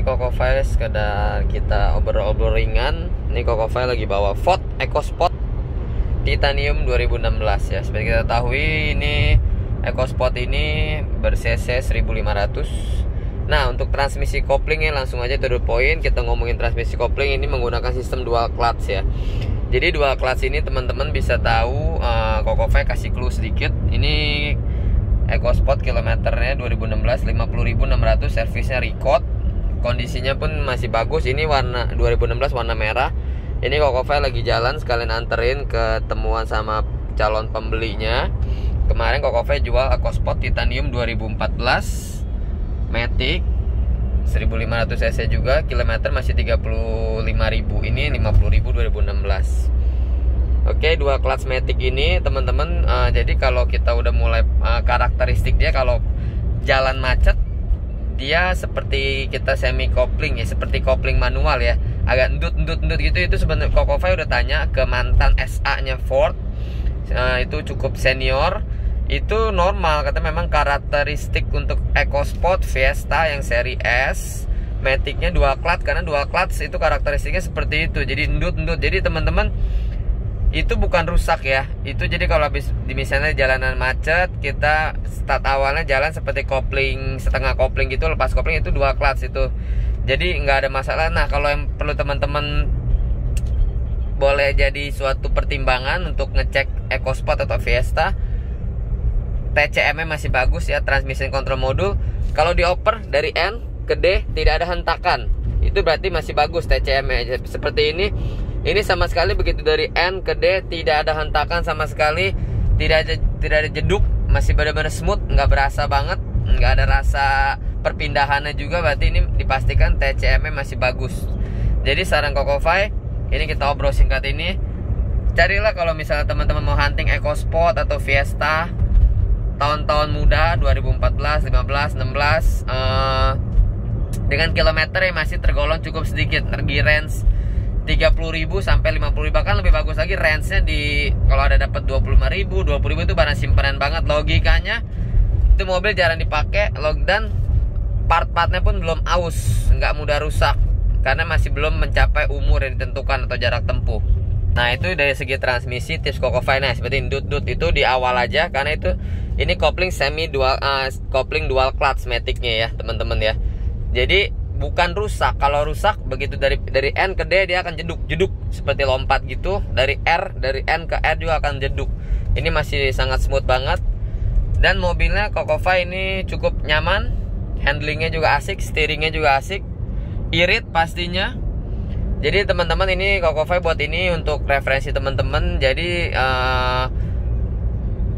Kokofai sekedar kita obrol-obrol ringan. Ini Kokofai lagi bawa Ford EcoSport Titanium 2016 ya. Seperti kita ketahui ini EcoSport ini ber-cc 1500. Nah, untuk transmisi koplingnya langsung aja to the point. Kita ngomongin transmisi kopling ini menggunakan sistem dual clutch ya. Jadi dual clutch ini teman-teman bisa tahu, Kokofai kasih clue sedikit. Ini EcoSport kilometernya 2016 50.600, servisnya record. Kondisinya pun masih bagus. Ini warna 2016 warna merah. Ini Kokofai lagi jalan sekalian anterin ketemuan sama calon pembelinya. Kemarin Kokofai jual EcoSport Titanium 2014 Matic 1500 cc juga, kilometer masih 35.000. Ini 50.000 2016. Oke, dua clutch Matic ini teman-teman, jadi kalau kita udah mulai karakteristik dia, kalau jalan macet dia seperti kita semi kopling ya, seperti kopling manual ya, agak endut gitu. Itu sebenarnya Kokofai udah tanya ke mantan SA-nya Ford, itu cukup senior, itu normal, kata memang karakteristik untuk EcoSport Fiesta yang seri S Matic-nya dua clutch, karena dua clutch itu karakteristiknya seperti itu, jadi endut. Jadi teman-teman, itu bukan rusak ya. Itu jadi kalau habis misalnya jalanan macet, kita start awalnya jalan seperti kopling, setengah kopling gitu, lepas kopling itu dua clutch itu. Jadi nggak ada masalah. Nah, kalau yang perlu teman-teman boleh jadi suatu pertimbangan untuk ngecek EcoSport atau Fiesta, TCM-nya masih bagus ya, transmission control module. Kalau dioper dari N ke D tidak ada hentakan, itu berarti masih bagus TCM-nya. Seperti ini sama sekali begitu dari N ke D tidak ada hentakan sama sekali, tidak ada jeduk, masih benar-benar smooth, nggak berasa banget, nggak ada rasa perpindahannya juga, berarti ini dipastikan TCM-nya masih bagus. Jadi saran Kokofai, ini kita obrol singkat ini, carilah kalau misalnya teman-teman mau hunting EcoSport atau Fiesta tahun-tahun muda 2014, 15, 16 dengan kilometer yang masih tergolong cukup sedikit, di range 30.000 sampai 50.000, bahkan lebih bagus lagi range-nya di kalau ada dapat 25.000, 20.000 itu barang simpanan banget. Logikanya itu mobil jarang dipakai, dan part-partnya pun belum aus, nggak mudah rusak karena masih belum mencapai umur yang ditentukan atau jarak tempuh. Nah, itu dari segi transmisi tips Kokofai. Nah, seperti dut itu di awal aja, karena itu ini kopling semi dual, kopling dual clutch Matic-nya ya teman-teman ya. Jadi bukan rusak. Kalau rusak begitu dari N ke D dia akan jeduk seperti lompat gitu. Dari N ke R juga akan jeduk. Ini masih sangat smooth banget. Dan mobilnya Kokofai ini cukup nyaman, handlingnya juga asik, steeringnya juga asik, irit pastinya. Jadi teman-teman, ini Kokofai buat ini untuk referensi teman-teman. Jadi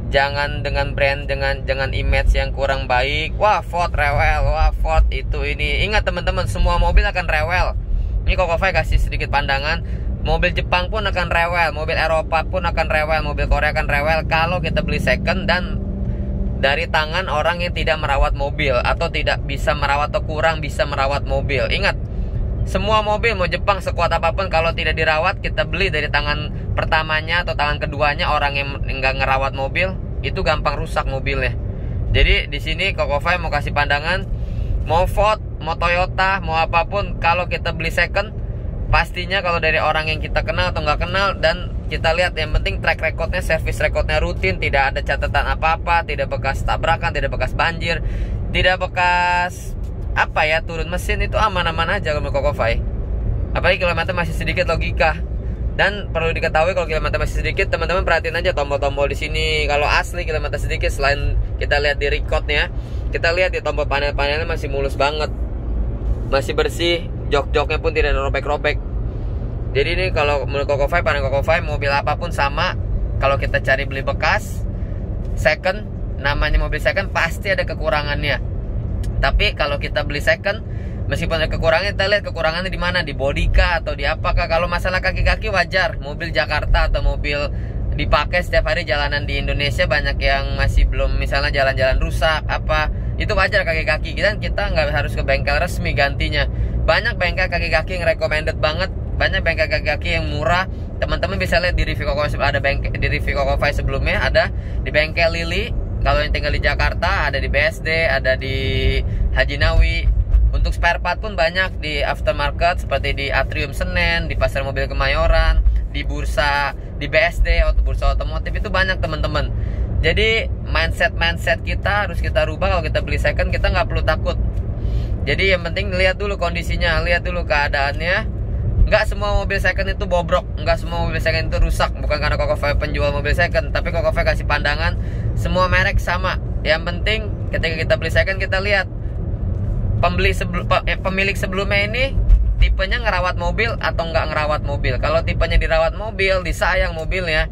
jangan dengan brand, jangan image yang kurang baik. Wah, Ford rewel, wah Ford itu ini. Ingat teman-teman, semua mobil akan rewel. Ini Kokofai kasih sedikit pandangan. Mobil Jepang pun akan rewel, mobil Eropa pun akan rewel, mobil Korea akan rewel kalau kita beli second dan dari tangan orang yang tidak merawat mobil atau tidak bisa merawat atau kurang bisa merawat mobil. Ingat, semua mobil mau Jepang sekuat apapun, kalau tidak dirawat, kita beli dari tangan pertamanya atau tangan keduanya orang yang nggak ngerawat mobil, itu gampang rusak mobilnya. Jadi di sini Kokofai mau kasih pandangan, mau Ford, mau Toyota, mau apapun, kalau kita beli second, pastinya kalau dari orang yang kita kenal atau nggak kenal, dan kita lihat yang penting track recordnya, service recordnya rutin, tidak ada catatan apa-apa, tidak bekas tabrakan, tidak bekas banjir, tidak bekas turun mesin, itu aman-aman aja kalau Kokofai. Apalagi kilometer masih sedikit, logika. Dan perlu diketahui kalau kilometer masih sedikit, teman-teman perhatiin aja tombol-tombol di sini. Kalau asli kilometer sedikit, selain kita lihat di recordnya, kita lihat di tombol panel-panelnya masih mulus banget, masih bersih, jok-joknya pun tidak ada robek-robek. Jadi ini kalau menurut Kokofai, panel Kokofai, mobil apapun sama. Kalau kita cari beli bekas second, namanya mobil second pasti ada kekurangannya. Tapi kalau kita beli second, meskipun ada kekurangan, kita lihat kekurangannya di mana, di bodi kah atau di apakah. Kalau masalah kaki-kaki wajar, mobil Jakarta atau mobil dipakai setiap hari jalanan di Indonesia banyak yang masih belum, misalnya jalan-jalan rusak apa, itu wajar kaki-kaki. Kita nggak harus ke bengkel resmi gantinya. Banyak bengkel kaki-kaki yang recommended banget, banyak bengkel kaki-kaki yang murah. Teman-teman bisa lihat di review Kokofai, ada bengkel di review Kokofai sebelumnya, ada di bengkel Lili. Kalau yang tinggal di Jakarta, ada di BSD, ada di Haji Nawi. Untuk spare part pun banyak di aftermarket, seperti di Atrium Senen, di Pasar Mobil Kemayoran, di bursa, di BSD atau bursa otomotif, itu banyak teman-teman. Jadi mindset kita harus kita rubah. Kalau kita beli second, kita nggak perlu takut. Jadi yang penting lihat dulu kondisinya, lihat dulu keadaannya. Nggak semua mobil second itu bobrok, nggak semua mobil second itu rusak. Bukan karena Kokofai penjual mobil second, tapi Kokofai kasih pandangan semua merek sama. Yang penting ketika kita beli second, kita lihat pemilik sebelumnya ini tipenya ngerawat mobil atau nggak ngerawat mobil. Kalau tipenya dirawat mobil, disayang mobilnya,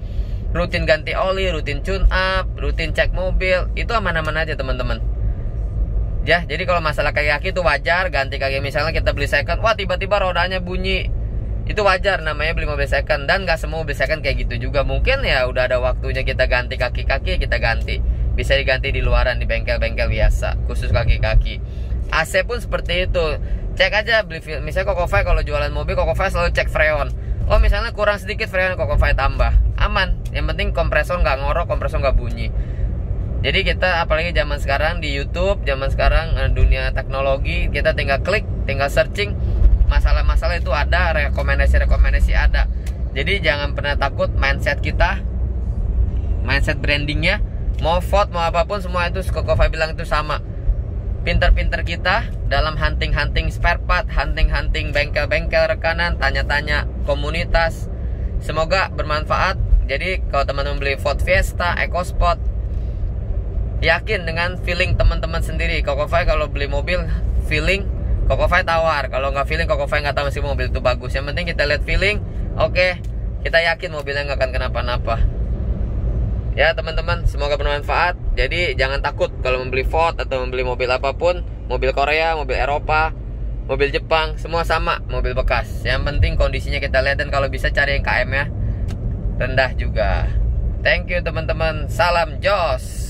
rutin ganti oli, rutin tune up, rutin cek mobil, itu aman-aman aja teman-teman. Ya, jadi kalau masalah kaki-kaki itu wajar. Ganti kaki, misalnya kita beli second, wah tiba-tiba rodanya bunyi, itu wajar, namanya beli mobil second. Dan gak semua mobil second kayak gitu juga. Mungkin ya udah ada waktunya kita ganti kaki-kaki, kita ganti. Bisa diganti di luaran, di bengkel-bengkel biasa, khusus kaki-kaki. AC pun seperti itu. Cek aja, beli misalnya Kokofai kalau jualan mobil, Kokofai selalu cek freon. Oh misalnya kurang sedikit freon, Kokofai tambah. Aman, yang penting kompresor nggak ngorok, kompresor nggak bunyi. Jadi kita, apalagi zaman sekarang di YouTube, zaman sekarang dunia teknologi, kita tinggal klik, tinggal searching, masalah-masalah itu ada, rekomendasi ada. Jadi jangan pernah takut. Mindset kita, mindset brandingnya, mau vote mau apapun, semua itu Kokofai bilang itu sama. Pinter-pinter kita dalam hunting spare part, hunting bengkel-bengkel rekanan, tanya-tanya komunitas. Semoga bermanfaat. Jadi kalau teman-teman beli Ford Fiesta, EcoSport, yakin dengan feeling teman-teman sendiri. Kokofai kalau beli mobil, feeling Kokofai tawar. Kalau nggak feeling, Kokofai nggak tahu sih mobil itu bagus. Yang penting kita lihat feeling, oke, kita yakin mobilnya nggak akan kenapa-napa. Ya teman-teman, semoga bermanfaat. Jadi jangan takut kalau membeli Ford atau membeli mobil apapun, mobil Korea, mobil Eropa, mobil Jepang, semua sama, mobil bekas. Yang penting kondisinya kita lihat, dan kalau bisa cari yang KM-nya rendah juga. Thank you teman-teman, salam jos.